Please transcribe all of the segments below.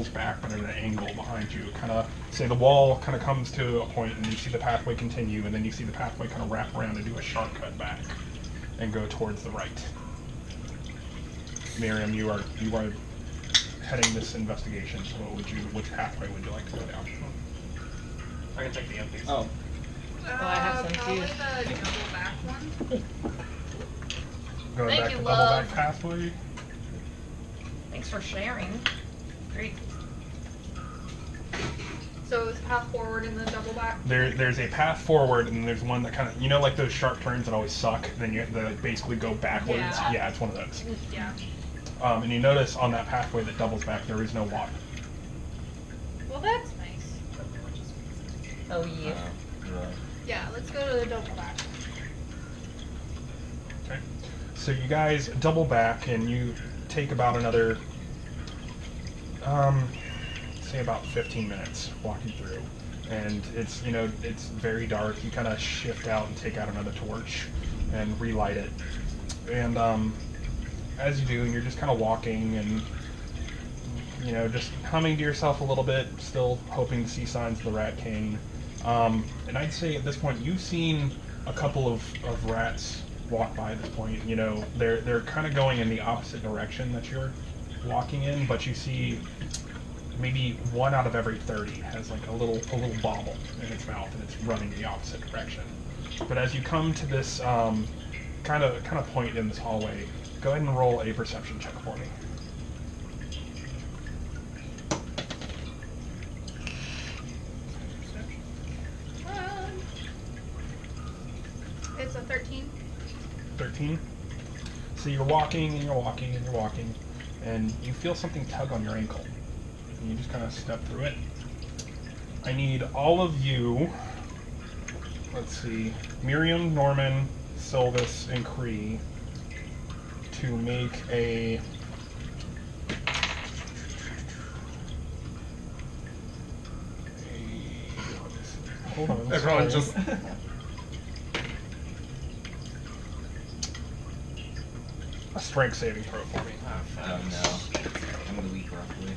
pulls back, but at an angle behind you. Kind of, say the wall kind of comes to a point, and you see the pathway continue, and then you see the pathway kind of wrap around and do a sharp cut back, and go towards the right. Miriam, you are heading this investigation. So which pathway would you like to go down? I can take the empties. Oh. I have some probably too. the double back one. Going Thank back you, to love. double back pathway. Thanks for sharing. Great. So it's path forward in the double back. There's a path forward, and there's one that kind of, like those sharp turns that always suck. Then you have to basically go backwards. Yeah. It's one of those. Yeah. And you notice on that pathway that doubles back, there is no water. Well, that's nice. Oh yeah. Right. Yeah, let's go to the double back. Okay. So you guys double back, and you take about another, say about 15 minutes walking through. And it's, it's very dark. You kind of shift out and take out another torch and relight it. And as you do, and you're just kind of walking and, just humming to yourself a little bit, still hoping to see signs of the Rat King. And I'd say at this point, you've seen a couple of rats walk by at this point. They're kind of going in the opposite direction that you're walking in, but you see maybe 1 out of every 30 has like a little bobble in its mouth, and it's running the opposite direction. But as you come to this kind of point in this hallway, go ahead and roll a perception check for me. It's a 13. 13. So you're walking and you're walking and you're walking, and you feel something tug on your ankle. And you just kind of step through it. I need all of you, let's see, Miriam, Norman, Sylvis, and Cree, to make a... Hold on. Everyone sorry. just... A strength saving throw for me. Oh no. I'm gonna weak roughly.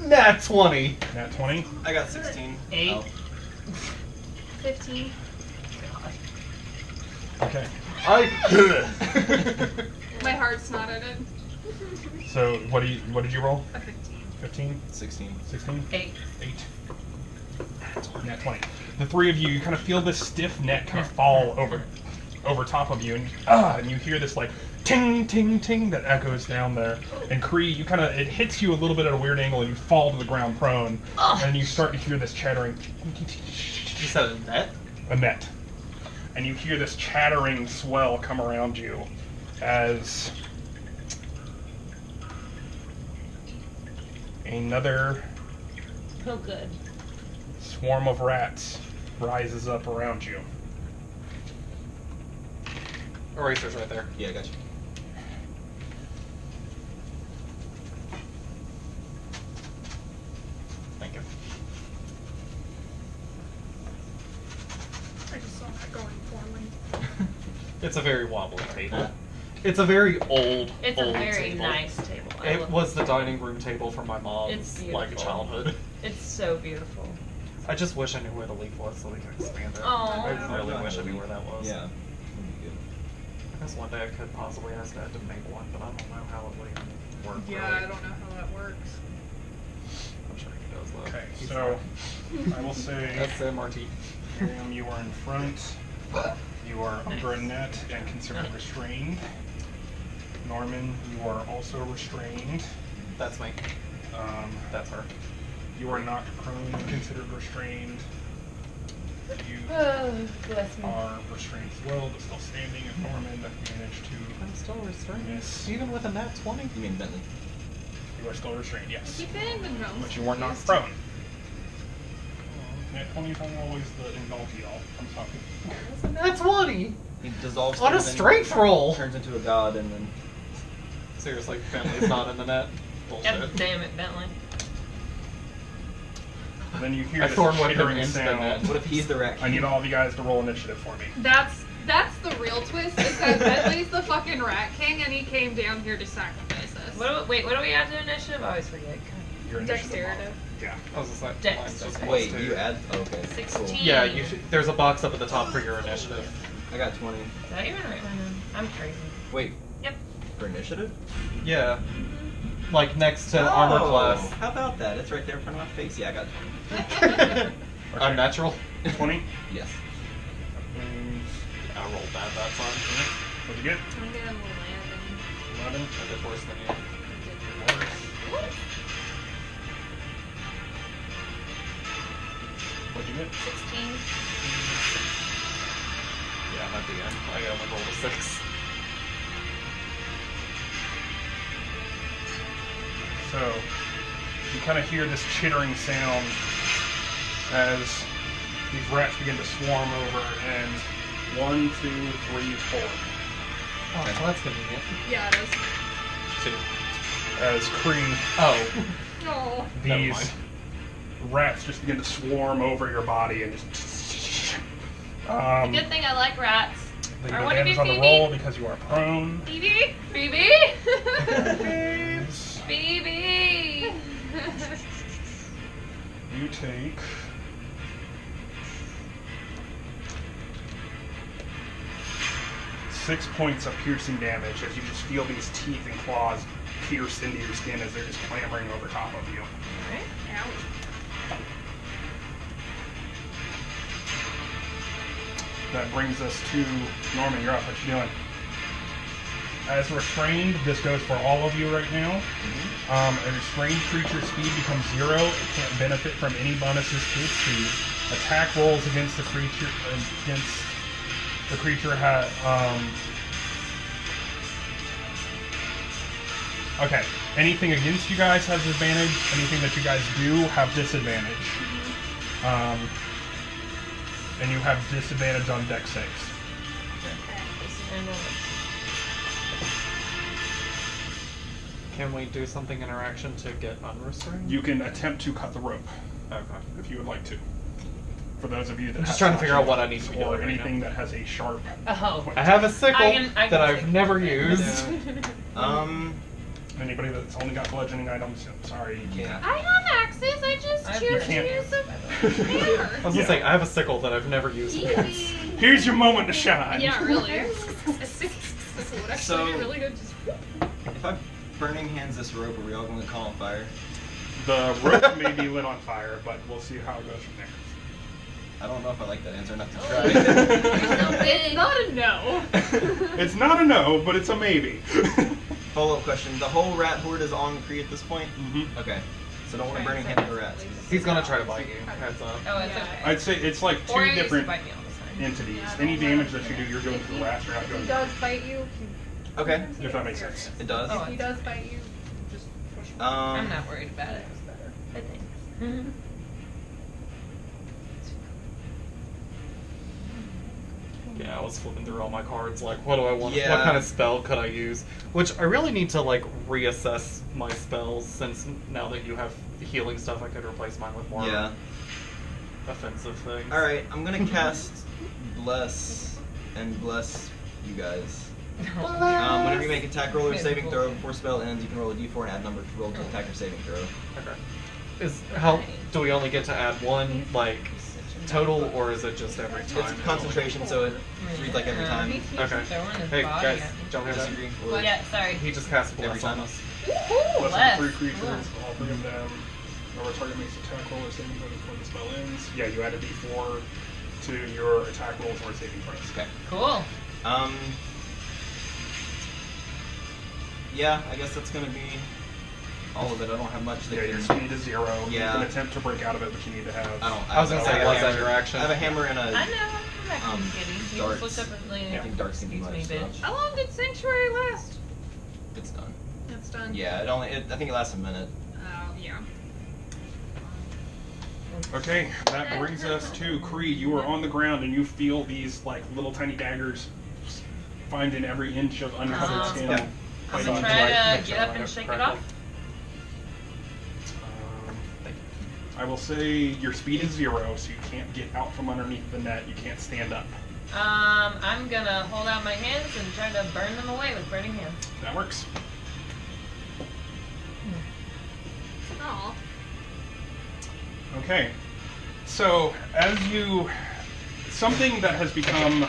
Nat 20. Nat 20. I got 16. 8. Oh. 15. Okay. My heart's not in it. So what did you roll? A 15. 15? 16. 16? 8. 8. Nat 20. The three of you kind of feel this stiff net kind of fall over top of you, and you hear this like ting ting ting that echoes down there. And Cree, it hits you a little bit at a weird angle, and you fall to the ground prone, and you start to hear this chattering. You said a net? A net. And you hear this chattering swell come around you as another Oh, good. swarm of rats rises up around you. Eraser's right there. Yeah, I got you. Thank you. I just saw that going forward. It's a very wobbly table. It's a very old, It's old a very table. nice table. I It love was the dining room table from my It's mom's beautiful. childhood. It's so beautiful. I just wish I knew where the leaf was so we could expand it. Aw. I really wish I knew where that was. Yeah. That'd be good. I guess one day I could possibly ask Dad to make one, but I don't know how it would even work. Yeah, really. I don't know how that works. I'm sure he does though. Okay, He's so fine. I will say, That's MRT. Miriam, you are in front. You are under a net and considered restrained. Norman, you are also restrained. That's me. That's her. You are knocked prone and considered restrained. You Bless me. are restrained as well, but still standing. And Norman managed to I'm still restrained. miss. Even with a nat 20? You mean Bentley? You are still restrained, yes. Keep it in the drums. But you weren't knocked prone. Nat 20 is always the indulge all. I'm sorry. It's a nat 20! He dissolves On a things and strength roll! turns into a god, and then Seriously, Bentley's not in the net. Bullshit. God damn it, Bentley. Then you hear I this thorn whipped him chittering into the sound. net. what if he's the rat I need king? all of you guys to roll initiative for me. That's the real twist, is that Bentley's the fucking Rat King and he came down here to sacrifice us. Yes. Wait, what do we add to initiative? I always forget. Your initiative Dexterity. mod. Yeah. I was just like, Dex, mine's just okay. Wait, plus 2. you add? Okay. 16. Cool. Yeah, there's a box up at the top for your initiative. I got 20. Did I even write mine down? I'm crazy. Wait, Yep. for initiative? Yeah. Like next to armor class. How about that? It's right there in front of my face. Yeah, I got 20. Unnatural. 20. Yes. I rolled that time. What'd you get? I'm getting 11. 11. I did worse than you. What'd you get? 16. Yeah, I'm at the end. I only rolled a 6. So, you kind of hear this chittering sound as these rats begin to swarm over, and 1, 2, 3, 4. Oh, well, that's convenient. Yeah, it is. 2. As Kree, Oh. Oh. Never these mind. rats just begin to swarm over your body and just. Good thing I like rats. They Or get what did advantage you on the see roll me? because you are prone. Phoebe? Phoebe? Babes, Phoebe! you take 6 points of piercing damage as you just feel these teeth and claws pierce into your skin as they're just clambering over top of you. Alright. Ouch. That brings us to Norman. You're up. What you doing? As restrained, this goes for all of you right now. A restrained creature's speed becomes 0. It can't benefit from any bonuses to its speed. Attack rolls against the creature Okay. Anything against you guys has advantage. Anything that you guys do have disadvantage. And you have disadvantage on dex saves. Can we do something interaction to get unrestrained? You can attempt to cut the rope Okay. if you would like to. For those of you that I'm just have trying to figure out what I slashing need to or do right anything now. that has a sharp Oh. point. I have a sickle I can that take I've never that. used. Yeah. Anybody that's only got bludgeoning items, I'm sorry, you can't. I have axes. I just I choose to can't- use a hammer. I was gonna say, I have a sickle that I've never used once. Easy. Here's your moment to shine. Yeah, really. This would actually So- be really good. Just If I burning hands this rope, are we all going to call on fire? The rope may be lit on fire, but we'll see how it goes from there. I don't know if I like that answer enough to it's not a no. It's not a no, but it's a maybe. Follow-up question. The whole rat horde is on Kree at this point? Mhm. Okay. So don't want to burning hand the rats. He's gonna try to bite you. Heads up. Oh, it's Yeah. okay. I'd say it's like Or two he used to different bite me all the time. entities. Yeah, I Any don't damage know. that you do, you're doing to the rats, you're not doing He to does the bite you. Okay. if that makes sense. It does. Oh, If he does bite you, just push him. I'm not worried about it. I think. Yeah, I was flipping through all my cards, like, what do I want? Yeah. What kind of spell could I use? Which I really need to, like, reassess my spells, since now that you have healing stuff, I could replace mine with more Yeah. offensive things. Alright, I'm going to cast Bless and bless you guys. Whenever you make attack roll or saving throw before spell ends, you can roll a d4 and add number to roll to attack or saving throw. Okay. Do we only get to add one, like, total, or is it just every time? It's concentration, so it reads like every time. Okay. Hey, guys, don't hit Disagree? that. Or Yeah, sorry. He just cast Every Bless on time. us. Plus Bless. 3 creatures, all 3 of them. Whenever a target makes attack roll or saving throw before the spell ends. Yeah, you add a d4 to your attack rolls or saving throws. Okay. Cool. Yeah, I guess that's gonna be all of it. I don't have much that Yeah, your can... speed is 0. You Yeah. can attempt to break out of it, but you need to have. I was gonna say, have was a that hammer. your action? I have a hammer and I a... know. I'm back Um, to kitty. You darts. just looked up at I think darts can do Excuse much, me, bitch. so- How long did Sanctuary last? It's done. It's done. Yeah, I think it lasts a minute. Oh, yeah. Okay, that brings us to Creed. You are on the ground and you feel these like little tiny daggers finding every inch of uncovered skin. Yeah. I'm fighting gonna to, try like, to make get sure up I and shake it correctly. off. I will say your speed is 0, so you can't get out from underneath the net. You can't stand up. I'm gonna hold out my hands and try to burn them away with burning hands. That works. Oh. Okay. So, as you... Something that has become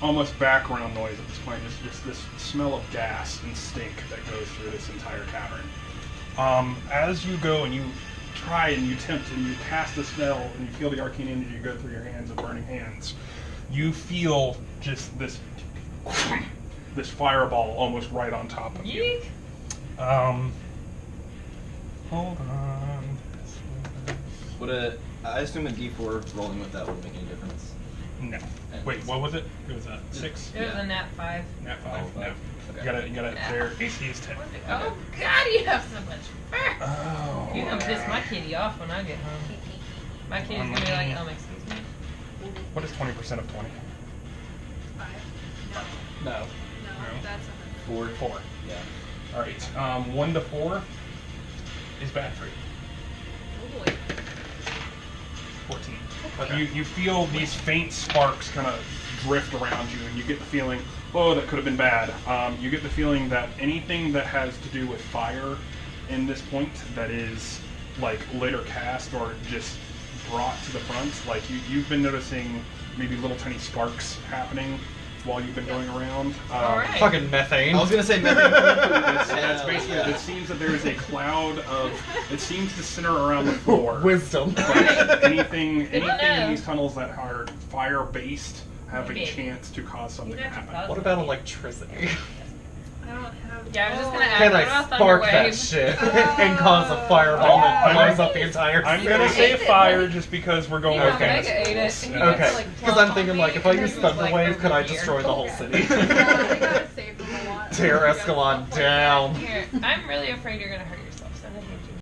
almost background noise at this point is just this smell of gas and stink that goes through this entire cavern. As you go and you try and you tempt and you cast the spell and you feel the arcane energy go through your hands and burning hands, you feel just this this fireball almost right on top of you. Yeek. Hold on. I assume a D4 rolling with that would make any difference. No. Wait, what was it? It was a 6? It was Yeah. a nat 5. Nat 5? Oh, No. okay. You gotta, their AC is 10. Oh God, you have so much fur. Oh. You're gonna piss my kitty off when I get home. My kitty's gonna be like, excuse me. What is 20% of 20? 5. No. No, No. that's 4. 4. Yeah. Alright, 1 to 4 is bad for you. Oh boy. 14. Okay. You feel these faint sparks kind of drift around you, and you get the feeling, oh, that could have been bad. You get the feeling that anything that has to do with fire in this point that is like lit or cast or just brought to the front, like you've been noticing maybe little tiny sparks happening while you've been going around. Alright. Fucking methane. I was gonna say methane. That's basically it. It seems that there is a cloud of. It seems to center around the floor. Wisdom. But anything to in know. these tunnels that are fire based have a Okay. chance to cause something to You'd have to happen. What about electricity? I don't have. Yeah, I was just gonna ask. Can what I about spark that Thunderwave? shit and cause a fireball that I'm- blows up the entire I'm city? gonna say Ate it, fire like- just because we're going You with know, Okay. Mega ate it. fantasy He rules. gets to, Okay, like, because plump I'm thinking on like me, if I and use this is, like, Thunderwave, over could I here. destroy the whole city? Yeah, I gotta save them a lot. Tear You guys Escalon stuff like down. that. Here, I'm really afraid you're gonna hurt